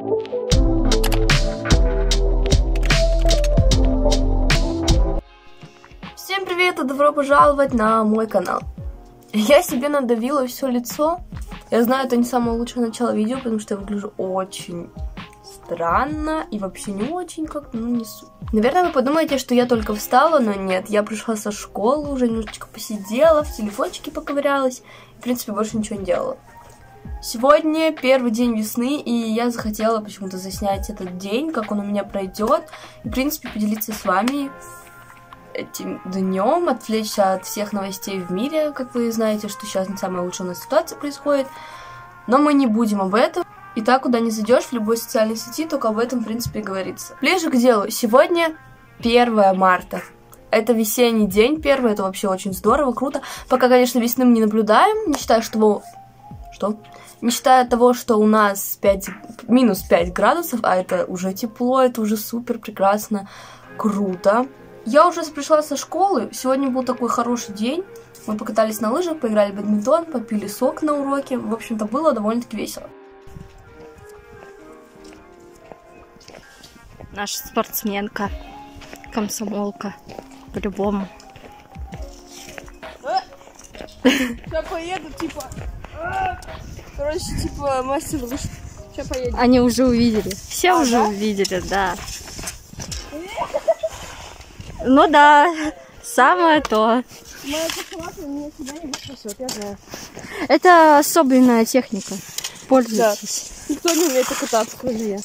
Всем привет и добро пожаловать на мой канал. Я себе надавила все лицо. Я знаю, это не самое лучшее начало видео, потому что я выгляжу очень странно и вообще не очень как-то, ну не суть. Наверное, вы подумаете, что я только встала, но нет, я пришла со школы, уже немножечко посидела, в телефончике поковырялась, в принципе, больше ничего не делала. Сегодня первый день весны, и я захотела почему-то заснять этот день, как он у меня пройдет, и, в принципе, поделиться с вами этим днем, отвлечься от всех новостей в мире, как вы знаете, что сейчас не самая лучшая у нас ситуация происходит, но мы не будем об этом. И так, куда не зайдешь, в любой социальной сети, только об этом, в принципе, и говорится. Ближе к делу. Сегодня 1 марта. Это весенний день первый, это вообще очень здорово, круто. Пока, конечно, весны мы не наблюдаем, не считая того, что у нас минус 5 градусов, а это уже тепло, это уже супер, прекрасно, круто. Я уже пришла со школы, сегодня был такой хороший день. Мы покатались на лыжах, поиграли в бадминтон, попили сок на уроке. В общем-то, было довольно-таки весело. Наша спортсменка, комсомолка, по-любому. Сейчас поеду, короче, мастер лыж. Сейчас поедем. Они уже увидели. Все уже увидели, да. Ну да, самое то. Это особенная техника. Пользуйтесь. Да. Никто не умеет кататься, кроме я.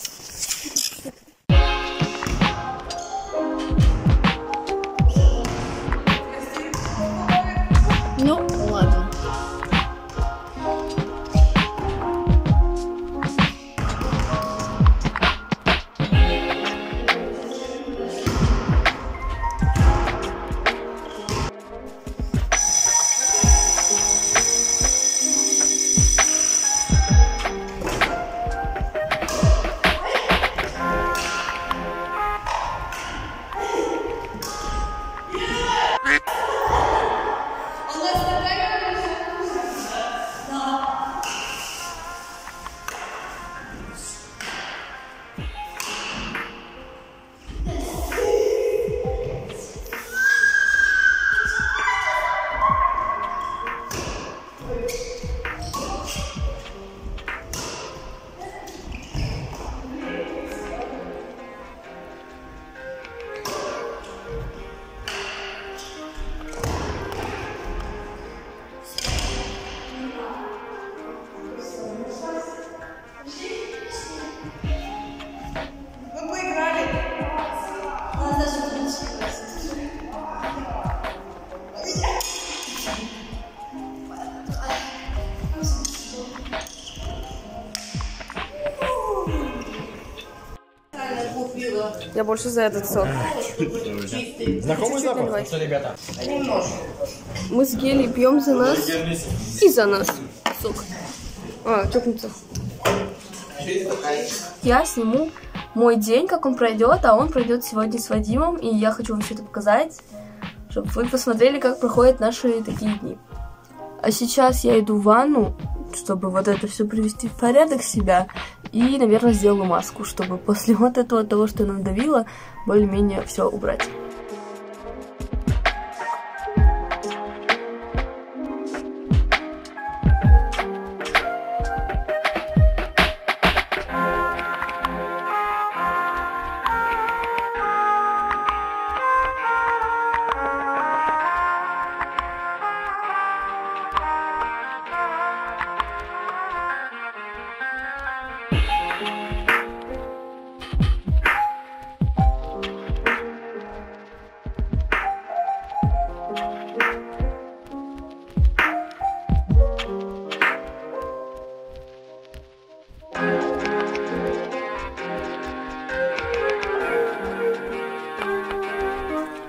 Ну, ладно. Я больше за этот сок. Знакомый запах? Что, ребята? Мы с Гелей пьем за нас и за нас сок. Чокнуться. Я сниму мой день, как он пройдет, а он пройдет сегодня с Вадимом, и я хочу вам все это показать, чтобы вы посмотрели, как проходят наши такие дни. А сейчас я иду в ванну, чтобы вот это все привести в порядок себя, и, наверное, сделаю маску, чтобы после вот этого, того, что я надавила, более-менее все убрать.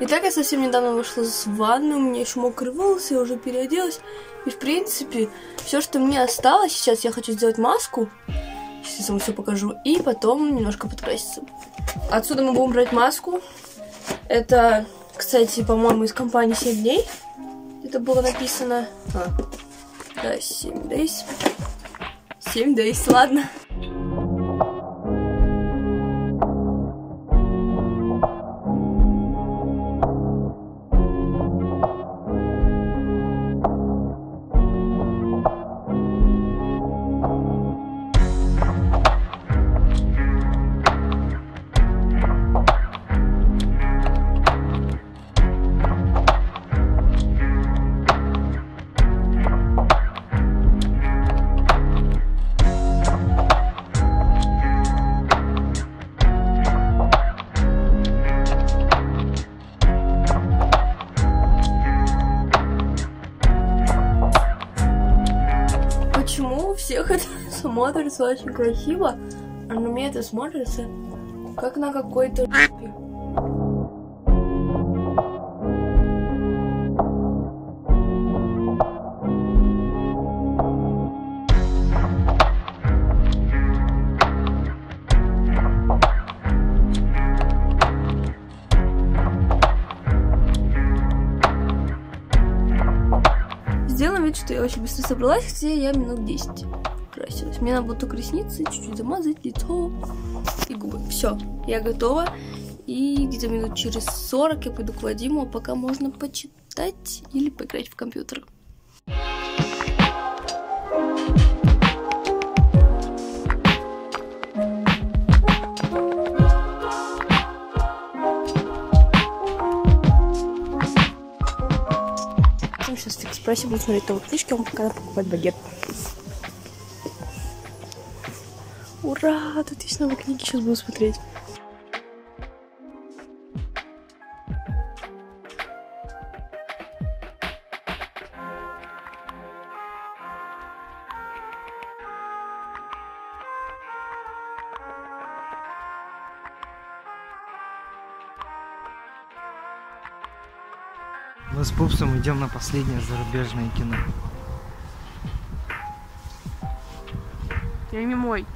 Итак, я совсем недавно вышла с ванны, у меня еще мокрые волосы, я уже переоделась. И, в принципе, все, что мне осталось, сейчас я хочу сделать маску. Сейчас я вам все покажу. И потом немножко подкраситься. Отсюда мы будем брать маску. Это, кстати, по-моему, из компании 7 дней. Это было написано. Да, 7 days. 7 days, ладно. смотрится очень красиво, а на мне это смотрится как на какой-то жопе. Сделаем вид, что я очень быстро собралась, хотя я минут 10 красилась. Мне надо было только ресницы, чуть-чуть замазать лицо и губы. Все, я готова. И где-то минут через 40 я пойду к Вадиму, а пока можно почитать или поиграть в компьютер. Сейчас в экспрессе буду смотреть новые книжки, он пока покупать багет. Ура! Тут есть новые книги, сейчас буду смотреть. Мы с Пупсом идем на последнее зарубежное кино. Я не мой.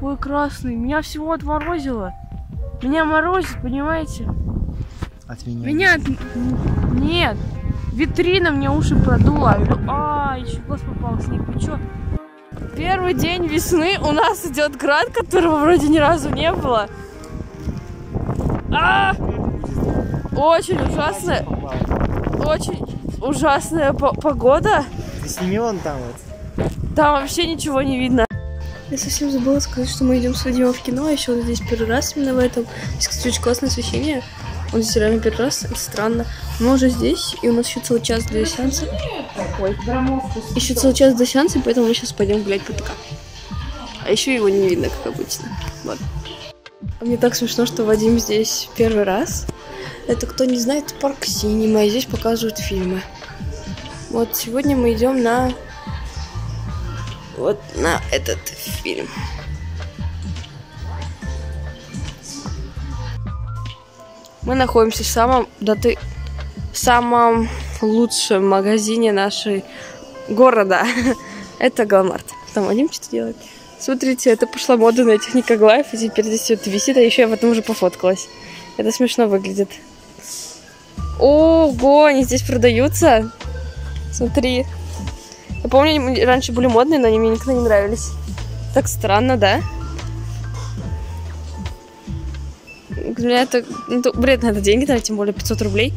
Ой, красный, меня всего отморозило. Меня морозит, понимаете? От меня? Меня... Нет. Витрина мне уши продула. Еще глаз попал, снег. Вы чё? Первый день весны у нас идет град, которого вроде ни разу не было. Очень ужасная. Очень ужасная погода. Ты сними вон там вот. Там вообще ничего не видно. Я совсем забыла сказать, что мы идем с Вадимом в кино. Еще он здесь первый раз именно в этом. Здесь, кстати, очень классное освещение. Он здесь реально первый раз. Это странно. Мы уже здесь, и у нас еще целый час до сеанса. Ой, еще целый час до сеанса, поэтому мы сейчас пойдем гулять по ТК. А еще его не видно, как обычно. Вот. Мне так смешно, что Вадим здесь первый раз. Это, кто не знает, парк Синема, и здесь показывают фильмы. Вот сегодня мы идем на вот на этот фильм. Мы находимся в самом лучшем магазине нашей города. Это Галамарт. Там Вадим что-то делает. Смотрите, это пошла мода на этих Никоглаев, и теперь здесь все это висит, а еще я в этом уже пофоткалась. Это смешно выглядит. Ого, они здесь продаются. Смотри. Я помню, они раньше были модные, но они мне никогда не нравились. Так странно, да? Для меня это бред, надо деньги тратить, тем более 500 рублей.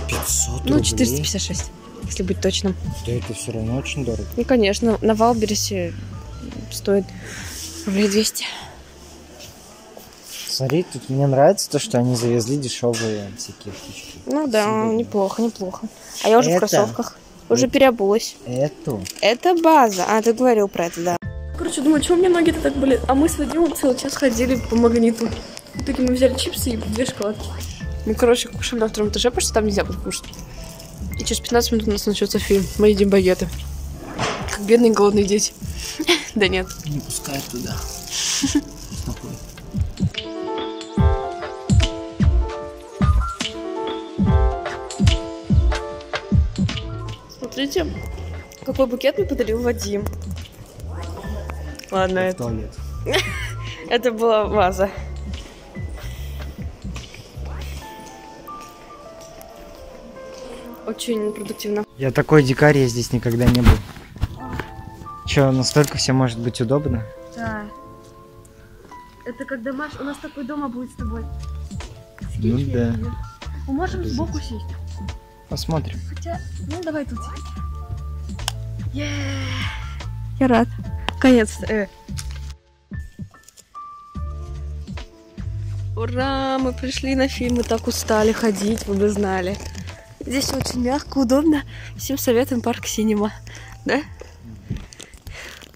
500 Ну, рублей? 456, если быть точным. Да это все равно очень дорого. Ну, конечно, на Валбересе стоит рублей 200. Смотри, тут мне нравится то, что они завезли дешевые всякие штучки. Ну да, неплохо, неплохо. А я уже в кроссовках. Уже переобулась. Это база. А, ты говорил про это, да. Короче, думаю, что у меня ноги-то так болят. А мы с Вадимом целый час ходили по магниту. В итоге мы взяли чипсы и 2 шоколадки. Мы, короче, кушаем на 2-м этаже, потому что там нельзя будет кушать. И через 15 минут у нас начнется фильм. Мы едим багеты. Как бедные голодные дети. Да нет. Не пускай туда. Спокойно. Смотрите, какой букет мне подарил Вадим. Ладно, это... Это была ваза. Очень продуктивно. Я такой дикарь, я здесь никогда не был. Че, настолько все может быть удобно? Да. Это когда Маш, у нас такой дома будет с тобой. Ну да. Мы можем сбоку сесть. Посмотрим. Хотя, ну давай тут сидеть. Я рад. Наконец-то. Ура! Мы пришли на фильм, мы так устали ходить, вы бы знали. Здесь очень мягко, удобно. Всем советуем парк Синема. Да?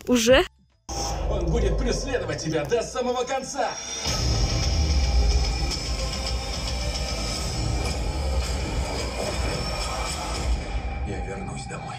Уже? Он будет преследовать тебя до самого конца. Я вернусь домой.